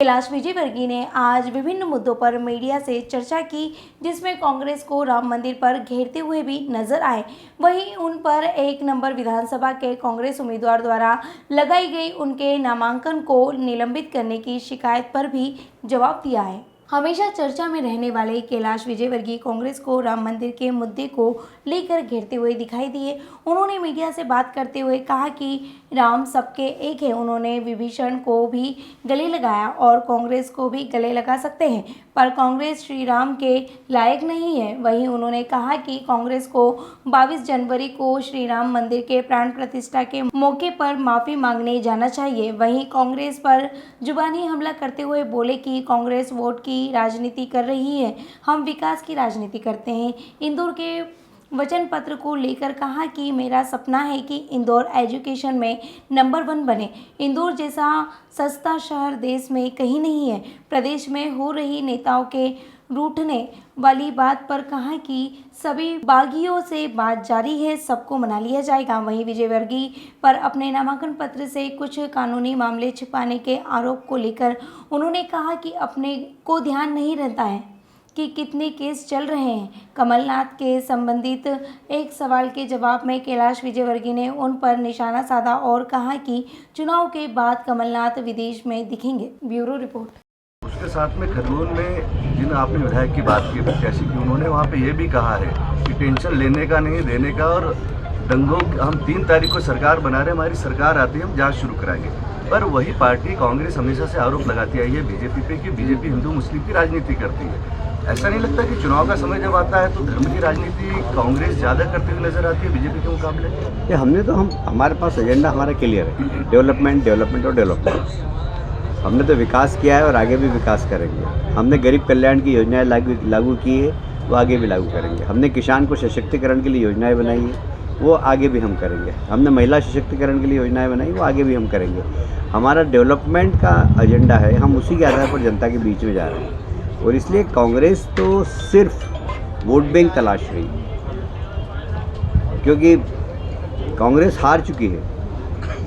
कैलाश विजयवर्गीय ने आज विभिन्न मुद्दों पर मीडिया से चर्चा की, जिसमें कांग्रेस को राम मंदिर पर घेरते हुए भी नजर आए। वहीं उन पर 1 नंबर विधानसभा के कांग्रेस उम्मीदवार द्वारा लगाई गई उनके नामांकन को निलंबित करने की शिकायत पर भी जवाब दिया है। हमेशा चर्चा में रहने वाले कैलाश विजयवर्गीय कांग्रेस को राम मंदिर के मुद्दे को लेकर घेरते हुए दिखाई दिए। उन्होंने मीडिया से बात करते हुए कहा कि राम सबके एक है। उन्होंने विभीषण को भी गले लगाया और कांग्रेस को भी गले लगा सकते हैं, पर कांग्रेस श्री राम के लायक नहीं है। वहीं उन्होंने कहा कि कांग्रेस को 22 जनवरी को श्री राम मंदिर के प्राण प्रतिष्ठा के मौके पर माफी मांगने जाना चाहिए। वहीं कांग्रेस पर जुबानी हमला करते हुए बोले कि कांग्रेस वोट की राजनीति कर रही है, हम विकास की राजनीति करते हैं। इंदौर के वचन पत्र को लेकर कहा कि मेरा सपना है कि इंदौर एजुकेशन में नंबर 1 बने। इंदौर जैसा सस्ता शहर देश में कहीं नहीं है। प्रदेश में हो रही नेताओं के रूठने वाली बात पर कहा कि सभी बागियों से बात जारी है, सबको मना लिया जाएगा। वहीं विजयवर्गीय पर अपने नामांकन पत्र से कुछ कानूनी मामले छिपाने के आरोप को लेकर उन्होंने कहा कि अपने को ध्यान नहीं रहता है कि कितने केस चल रहे हैं। कमलनाथ के संबंधित एक सवाल के जवाब में कैलाश विजयवर्गीय ने उन पर निशाना साधा और कहा कि चुनाव के बाद कमलनाथ विदेश में दिखेंगे। Bureau report. उसके साथ में खरगोन में जिन आपने विधायक की बात की प्रत्याशी की, उन्होंने वहाँ पे ये भी कहा है कि टेंशन लेने का नहीं देने का, और दंगों हम 3 तारीख को सरकार बना रहे हैं, हमारी सरकार आती है हम जांच शुरू कराएंगे। पर वही पार्टी कांग्रेस हमेशा से आरोप लगाती आई है बीजेपी पे कि बीजेपी हिंदू मुस्लिम की राजनीति करती है। ऐसा नहीं लगता कि चुनाव का समय जब आता है तो धर्म की राजनीति कांग्रेस ज़्यादा करती हुई नजर आती है बीजेपी के मुकाबले? हमारे पास एजेंडा हमारा क्लियर है, डेवलपमेंट और डेवलपमेंट। हमने तो विकास किया है और आगे भी विकास करेंगे। हमने गरीब कल्याण की योजनाएं लागू की है, वो आगे भी लागू करेंगे। हमने किसान को सशक्तिकरण के लिए योजनाएं बनाई है, वो आगे भी हम करेंगे। हमने महिला सशक्तिकरण के लिए योजनाएं बनाई, वो आगे भी हम करेंगे। हमारा डेवलपमेंट का एजेंडा है, हम उसी के आधार पर जनता के बीच में जा रहे हैं। और इसलिए कांग्रेस तो सिर्फ वोट बैंक तलाश रही है, क्योंकि कांग्रेस हार चुकी है।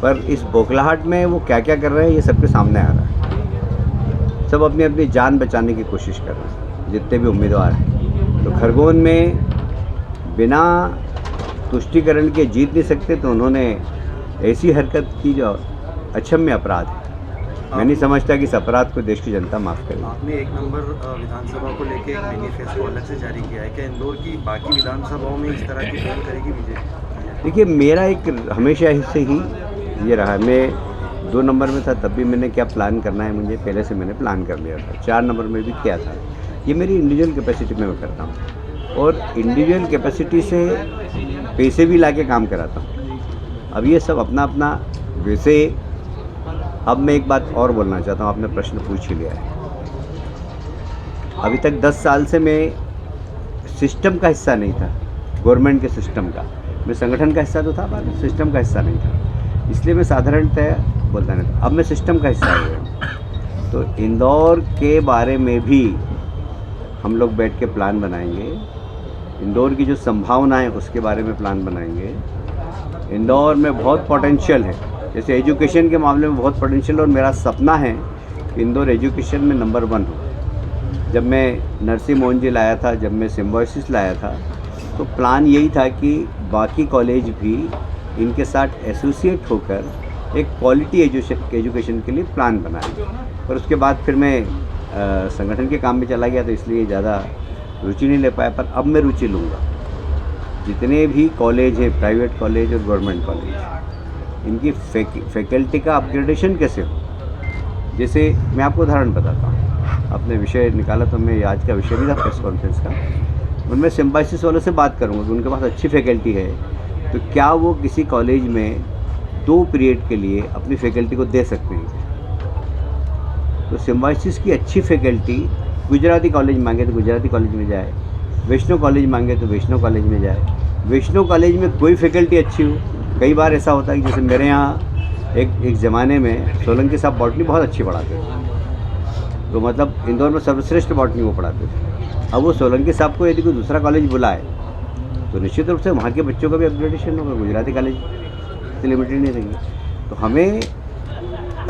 पर इस बौखलाहट में वो क्या क्या कर रहे हैं ये सबके सामने आ रहा है। सब अपनी अपनी जान बचाने की कोशिश कर रहे हैं, जितने भी उम्मीदवार हैं। तो खरगोन में बिना तुष्टिकरण के जीत नहीं सकते, तो उन्होंने ऐसी हरकत की जो अक्षम्य अपराध है। मैं नहीं समझता कि इस अपराध को देश की जनता माफ़ करेगी। आपने 1 नंबर विधानसभा को लेकर एक मैनिफेस्टो अलग से जारी किया है, क्या इंदौर की बाकी विधानसभाओं में इस तरह की पहल करेगी बीजेपी? देखिए, मेरा एक हमेशा से ही ये रहा है। मैं 2 नंबर में था तब भी मैंने क्या प्लान करना है मुझे पहले से मैंने प्लान कर लिया था। 4 नंबर में भी किया था। ये मेरी इंडिविजुअल कैपेसिटी में मैं करता हूँ, और इंडिविजुअल कैपेसिटी से पैसे भी ला के काम कराता हूँ। अब ये सब अपना अपना। वैसे अब मैं एक बात और बोलना चाहता हूँ, आपने प्रश्न पूछ ही लिया है। अभी तक 10 साल से मैं सिस्टम का हिस्सा नहीं था, गवर्नमेंट के सिस्टम का। मैं संगठन का हिस्सा तो था, पर सिस्टम का हिस्सा नहीं था, इसलिए मैं साधारणतः बोलता नहीं था। अब मैं सिस्टम का हिस्सा हो गया। तो इंदौर के बारे में भी हम लोग बैठ के प्लान बनाएंगे। इंदौर की जो संभावना है उसके बारे में प्लान बनाएंगे। इंदौर में बहुत पोटेंशियल है, जैसे एजुकेशन के मामले में बहुत पोटेंशियल, और मेरा सपना है कि इंदौर एजुकेशन में नंबर 1 हो। जब मैं नरसिंह मोहन जी लाया था, जब मैं सिम्बायोसिस लाया था, तो प्लान यही था कि बाकी कॉलेज भी इनके साथ एसोसिएट होकर एक क्वालिटी एजुकेशन के लिए प्लान बनाए। पर उसके बाद फिर मैं संगठन के काम में चला गया, तो इसलिए ज़्यादा रुचि नहीं ले पाया। पर अब मैं रुचि लूँगा। जितने भी कॉलेज है, प्राइवेट कॉलेज और गवर्नमेंट कॉलेज, इनकी फैकल्टी का अपग्रेडेशन कैसे हो। जैसे मैं आपको उदाहरण बताता हूँ, आपने विषय निकाला तो मैं आज का विषय भी था प्रेस कॉन्फ्रेंस का। उनमें सिम्बायोसिस वालों से बात करूँगा कि उनके पास अच्छी फैकल्टी है, तो क्या वो किसी कॉलेज में 2 पीरियड के लिए अपनी फैकल्टी को दे सकते हैं। तो सिम्बायोसिस की अच्छी फैकल्टी गुजराती कॉलेज मांगे तो गुजराती कॉलेज में जाए, वैष्णो कॉलेज मांगे तो वैष्णो कॉलेज में जाए। वैष्णो कॉलेज में कोई फैकल्टी अच्छी हो। कई बार ऐसा होता है कि जैसे मेरे यहाँ एक ज़माने में सोलंकी साहब बॉटनी बहुत अच्छी पढ़ाते थे, तो मतलब इंदौर में सर्वश्रेष्ठ बॉटनी वो पढ़ाते थे। अब वो सोलंकी साहब को यदि कोई दूसरा कॉलेज बुलाए तो निश्चित रूप से वहाँ के बच्चों का भी अपग्रेडेशन होगा, गुजराती कॉलेज से लिमिटेड नहीं रहेंगे। तो हमें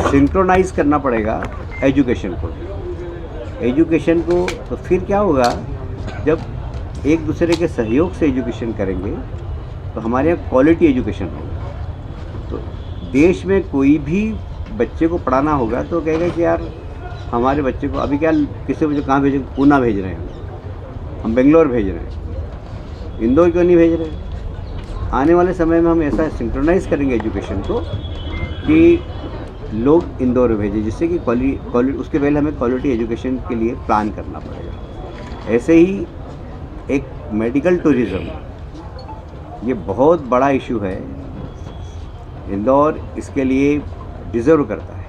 सिंक्रोनाइज़ करना पड़ेगा एजुकेशन को तो फिर क्या होगा, जब एक दूसरे के सहयोग से एजुकेशन करेंगे तो हमारे यहाँ क्वालिटी एजुकेशन होगा। तो देश में कोई भी बच्चे को पढ़ाना होगा तो कहेगा कि यार हमारे बच्चे को अभी क्या किसी बच्चे कहाँ भेजेंगे, पूना भेज रहे हैं हम बेंगलोर भेज रहे हैं, इंदौर क्यों नहीं भेज रहे हैं। आने वाले समय में हम ऐसा सिंक्रोनाइज करेंगे एजुकेशन को कि लोग इंदौर भेजें, जिससे कि क्वालिटी उसके पहले हमें क्वालिटी एजुकेशन के लिए प्लान करना पड़ेगा। ऐसे ही एक मेडिकल टूरिज़्म, ये बहुत बड़ा इशू है। इंदौर इसके लिए डिज़र्व करता है।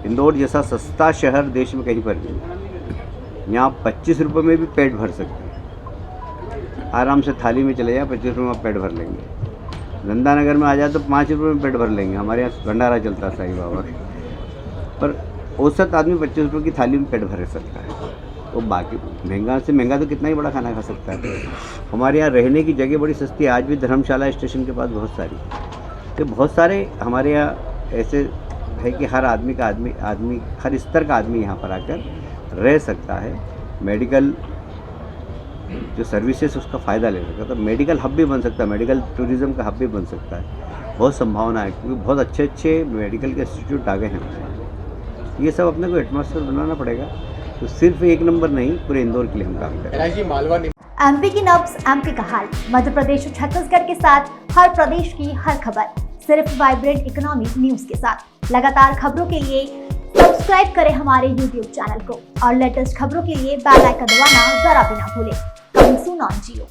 इंदौर जैसा सस्ता शहर देश में कहीं पर नहीं। यहाँ 25 रुपये में भी पेट भर सकते हैं, आराम से थाली में चले जाए 25 रुपये में पेट भर लेंगे। नंदानगर में आ जाए तो 5 रुपये में पेट भर लेंगे। हमारे यहाँ भंडारा चलता है साईं बाबा, पर औसत आदमी 25 रुपये की थाली में पेट भर सकता है। तो बाकी महंगा से महंगा तो कितना ही बड़ा खाना खा सकता है। हमारे यहाँ रहने की जगह बड़ी सस्ती है। आज भी धर्मशाला स्टेशन के पास बहुत सारी, तो बहुत सारे हमारे यहाँ ऐसे है कि हर आदमी हर स्तर का आदमी यहाँ पर आकर रह सकता है, मेडिकल जो सर्विसेज उसका फ़ायदा ले सकता है। तो मेडिकल हब भी बन सकता है, मेडिकल टूरिज़्म का हब भी बन सकता है। बहुत संभावना है, क्योंकि बहुत अच्छे मेडिकल के इंस्टीट्यूट आ गए हैं। ये सब अपने को एटमॉस्फेयर बनाना पड़ेगा। तो सिर्फ एक नंबर नहीं, पूरे इंदौर के लिए हम काम करें। एमपी की नब्ज, एमपी का हाल, मध्य प्रदेश और छत्तीसगढ़ के साथ हर प्रदेश की हर खबर, सिर्फ वाइब्रेंट इकोनॉमिक न्यूज के साथ। लगातार खबरों के लिए सब्सक्राइब करें हमारे YouTube चैनल को और लेटेस्ट खबरों के लिए बेल आइकन दबाना जरा भी ना भूलें। Coming soon on Jio.